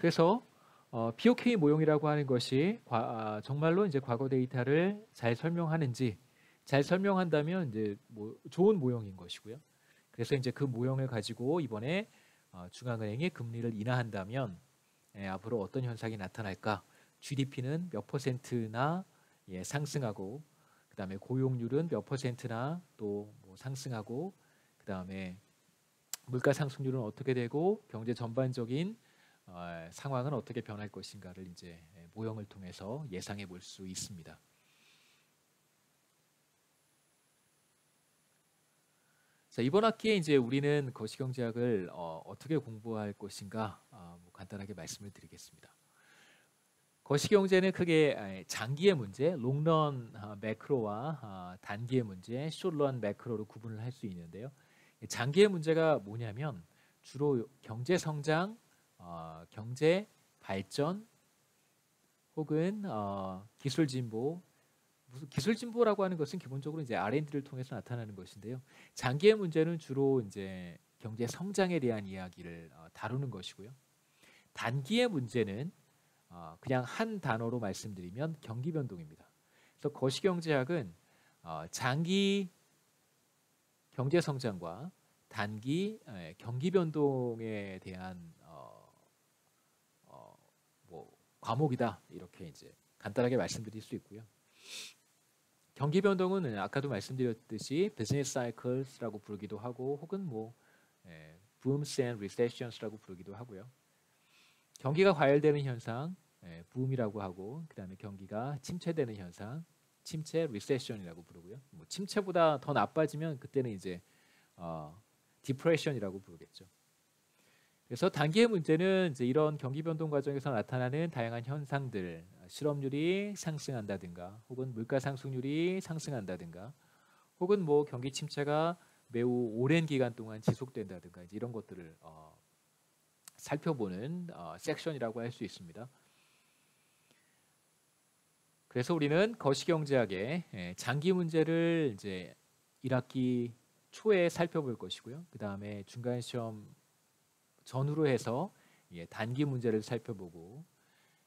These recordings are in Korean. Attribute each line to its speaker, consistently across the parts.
Speaker 1: 그래서 BOK 모형이라고 하는 것이 정말로 이제 과거 데이터를 잘 설명하는지, 잘 설명한다면 이제 뭐 좋은 모형인 것이고요. 그래서 이제 그 모형을 가지고 이번에 중앙은행이 금리를 인하한다면 앞으로 어떤 현상이 나타날까? GDP는 몇 퍼센트나 상승하고, 그 다음에 고용률은 몇 퍼센트나 또 뭐 상승하고, 그 다음에 물가 상승률은 어떻게 되고, 경제 전반적인 상황은 어떻게 변할 것인가를 이제 모형을 통해서 예상해 볼 수 있습니다. 자, 이번 학기에 이제 우리는 거시경제학을 어떻게 공부할 것인가 뭐 간단하게 말씀을 드리겠습니다. 거시경제는 크게 장기의 문제, 롱런 매크로와 단기의 문제, 숏런 매크로로 구분을 할 수 있는데요. 장기의 문제가 뭐냐면 주로 경제 성장, 경제 발전 혹은 기술 진보. 무슨 기술 진보라고 하는 것은 기본적으로 이제 R&D를 통해서 나타나는 것인데요. 장기의 문제는 주로 이제 경제 성장에 대한 이야기를 다루는 것이고요. 단기의 문제는 그냥 한 단어로 말씀드리면 경기 변동입니다. 그래서 거시경제학은 장기 경제 성장과 단기 경기 변동에 대한 뭐 과목이다, 이렇게 이제 간단하게 말씀드릴 수 있고요. 경기 변동은 아까도 말씀드렸듯이 비즈니스 사이클스라고 부르기도 하고, 혹은 뭐 booms and recessions라고 부르기도 하고요. 경기가 과열되는 현상, 붐이라고 하고, 그 다음에 경기가 침체되는 현상, 침체, 리세션이라고 부르고요. 뭐 침체보다 더 나빠지면 그때는 이제 디프레션이라고 부르겠죠. 그래서 단기의 문제는 이제 이런 경기 변동 과정에서 나타나는 다양한 현상들, 실업률이 상승한다든가, 혹은 물가 상승률이 상승한다든가, 혹은 뭐 경기 침체가 매우 오랜 기간 동안 지속된다든가, 이제 이런 것들을 살펴보는 섹션이라고 할 수 있습니다. 그래서 우리는 거시경제학의 장기 문제를 이제 1학기 초에 살펴볼 것이고요. 그 다음에 중간 시험 전후로 해서 단기 문제를 살펴보고,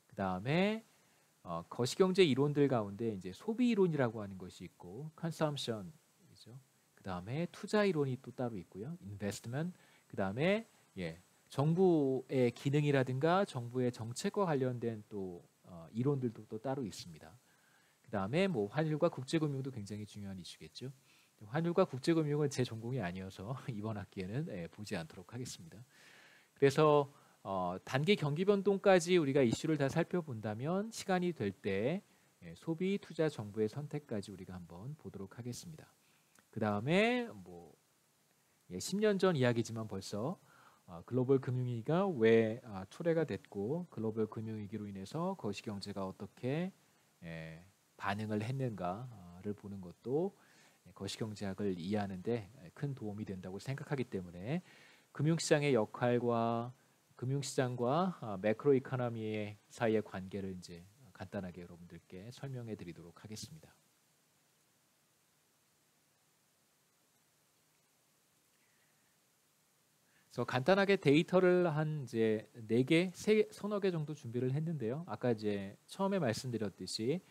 Speaker 1: 그 다음에 거시경제 이론들 가운데 이제 소비 이론이라고 하는 것이 있고, consumption이죠. 그 다음에 투자 이론이 또 따로 있고요. investment. 그 다음에 정부의 기능이라든가 정부의 정책과 관련된 또 이론들도 또 따로 있습니다. 그 다음에 뭐 환율과 국제금융도 굉장히 중요한 이슈겠죠. 환율과 국제금융은 제 전공이 아니어서 이번 학기에는 보지 않도록 하겠습니다. 그래서 단기 경기 변동까지 우리가 이슈를 다 살펴본다면 시간이 될 때 소비, 투자, 정부의 선택까지 우리가 한번 보도록 하겠습니다. 그 다음에 뭐 10년 전 이야기지만 벌써 글로벌 금융위기가 왜 초래가 됐고, 글로벌 금융위기로 인해서 거시경제가 어떻게 반응을 했는가를 보는 것도 거시경제학을 이해하는 데 큰 도움이 된다고 생각하기 때문에 금융시장의 역할과 금융시장과 매크로 이코노미의 사이의 관계를 이제 간단하게 여러분들께 설명해 드리도록 하겠습니다. 그래서 간단하게 데이터를 한 이제 4개, 서너 개 정도 준비를 했는데요. 아까 이제 처음에 말씀드렸듯이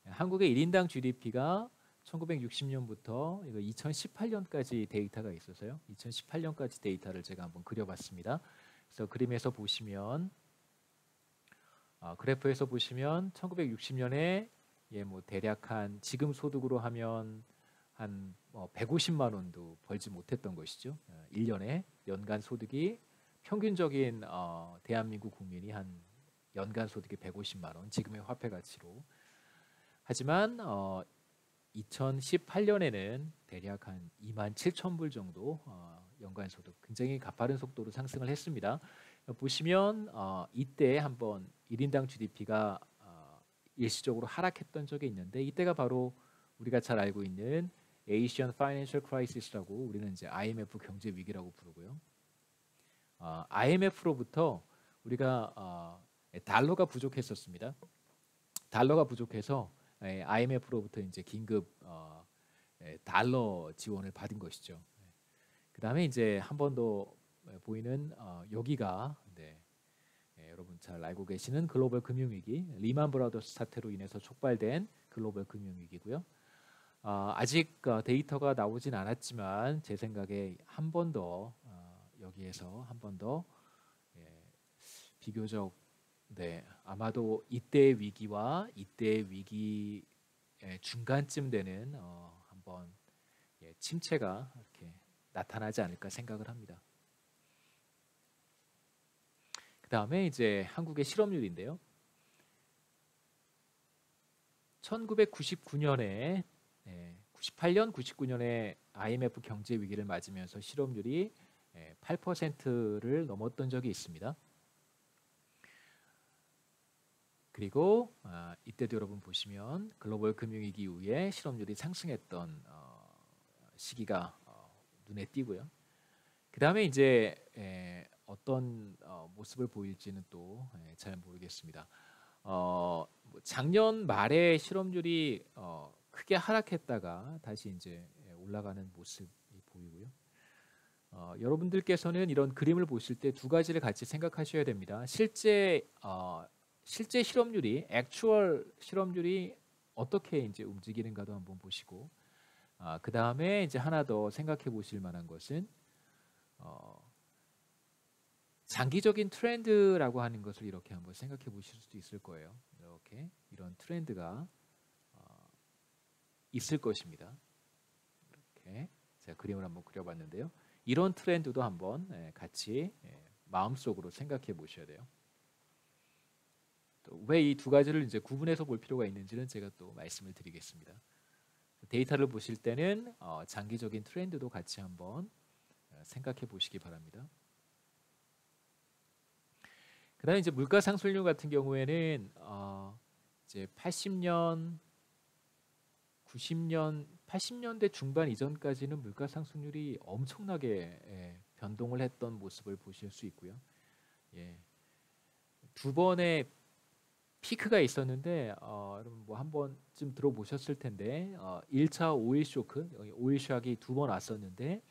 Speaker 1: 한국의 1인당 GDP가 1960년부터 2018년까지 데이터가 있어서요. 2018년까지 데이터를 제가 한번 그려봤습니다. 그래서 그림에서 보시면 그래프에서 보시면 1960년에 뭐 대략 한 지금 소득으로 하면 한 150만 원도 벌지 못했던 것이죠. 1년에 연간 소득이 평균적인 대한민국 국민이 한 연간 소득이 150만 원, 지금의 화폐 가치로. 하지만 2018년에는 대략 한 2만 7천 불 정도 연간 소득, 굉장히 가파른 속도로 상승을 했습니다. 보시면 이때 한번 1인당 GDP가 일시적으로 하락했던 적이 있는데, 이때가 바로 우리가 잘 알고 있는 Asian Financial Crisis라고, 우리는 이제 IMF 경제 위기라고 부르고요. IMF로부터 우리가 달러가 부족했었습니다. 달러가 부족해서 IMF로부터 이제 긴급 달러 지원을 받은 것이죠. 그 다음에 이제 한 번 더 보이는 여기가 여러분 잘 알고 계시는 글로벌 금융위기, 리만 브라더스 사태로 인해서 촉발된 글로벌 금융위기고요. 아직 데이터가 나오진 않았지만 제 생각에 한 번 더 여기에서 한 번 더 비교적 아마도 이때의 위기와 이때의 위기의 중간쯤 되는 한번 침체가 이렇게 나타나지 않을까 생각을 합니다. 그 다음에 이제 한국의 실업률인데요. 1999년에 98년, 99년에 IMF 경제 위기를 맞으면서 실업률이 8%를 넘었던 적이 있습니다. 그리고 이때도 여러분 보시면 글로벌 금융위기 이후에 실업률이 상승했던 시기가 눈에 띄고요. 그 다음에 이제 어떤 모습을 보일지는 또 잘 모르겠습니다. 작년 말에 실업률이 크게 하락했다가 다시 이제 올라가는 모습이 보이고요. 여러분들께서는 이런 그림을 보실 때 두 가지를 같이 생각하셔야 됩니다. 실제 실업률이, 액추얼 실업률이 어떻게 이제 움직이는가도 한번 보시고, 그 다음에 이제 하나 더 생각해 보실 만한 것은 장기적인 트렌드라고 하는 것을 이렇게 한번 생각해 보실 수도 있을 거예요. 이렇게 이런 트렌드가 있을 것입니다. 이렇게 제가 그림을 한번 그려봤는데요. 이런 트렌드도 한번 같이 마음속으로 생각해 보셔야 돼요. 왜 이 두 가지를 이제 구분해서 볼 필요가 있는지는 제가 또 말씀을 드리겠습니다. 데이터를 보실 때는 장기적인 트렌드도 같이 한번 생각해 보시기 바랍니다. 그다음에 이제 물가 상승률 같은 경우에는 이제 80년, 90년, 80년대 중반 이전까지는 물가 상승률이 엄청나게 변동을 했던 모습을 보실 수 있고요. 두 번의 피크가 있었는데 여러분 뭐 한 번쯤 들어보셨을 텐데 1차 오일 쇼크, 오일 샥이 두 번 왔었는데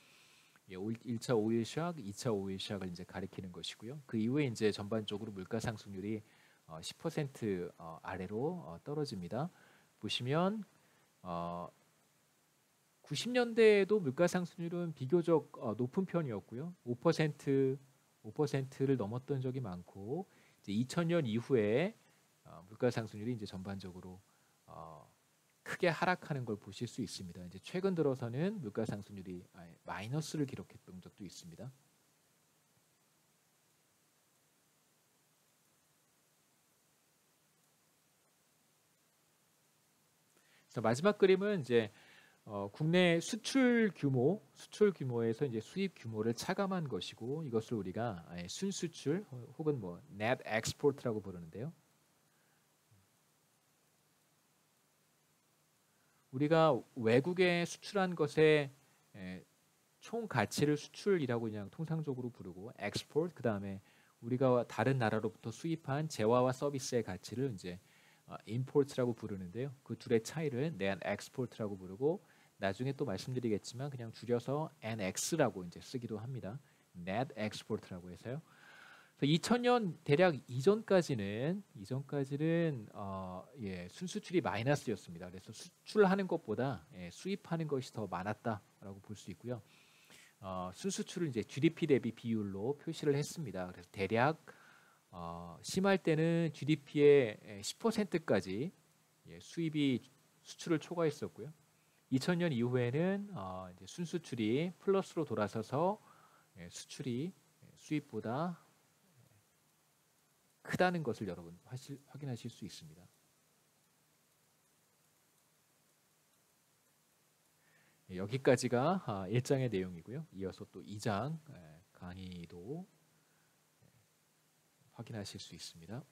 Speaker 1: 1차 오일 샥, 2차 오일 샥을 이제 가리키는 것이고요. 그 이후에 이제 전반적으로 물가 상승률이 10% 아래로 떨어집니다. 보시면 90년대에도 물가 상승률은 비교적 높은 편이었고요. 5%를 넘었던 적이 많고, 이제 2000년 이후에 물가 상승률이 이제 전반적으로 크게 하락하는 걸 보실 수 있습니다. 이제 최근 들어서는 물가 상승률이 마이너스를 기록했던 적도 있습니다. 그래서 마지막 그림은 이제 국내 수출 규모에서 이제 수입 규모를 차감한 것이고, 이것을 우리가 순수출 혹은 뭐 net export라고 부르는데요. 우리가 외국에 수출한 것의 총 가치를 수출이라고 그냥 통상적으로 부르고, export, 그 다음에 우리가 다른 나라로부터 수입한 재화와 서비스의 가치를 이제 import라고 부르는데요. 그 둘의 차이를 net export라고 부르고, 나중에 또 말씀드리겠지만 그냥 줄여서 NX라고 이제 쓰기도 합니다. net export라고 해서요. 2000년 대략 이전까지는 순수출이 마이너스였습니다. 그래서 수출하는 것보다 수입하는 것이 더 많았다라고 볼 수 있고요. 순수출을 이제 GDP 대비 비율로 표시를 했습니다. 그래서 대략 심할 때는 GDP의 10%까지 수입이 수출을 초과했었고요. 2000년 이후에는 이제 순수출이 플러스로 돌아서서 수출이 수입보다 크다는 것을 여러분 확인하실 수 있습니다. 여기까지가 1장의 내용이고요. 이어서 또 2장 강의도 확인하실 수 있습니다.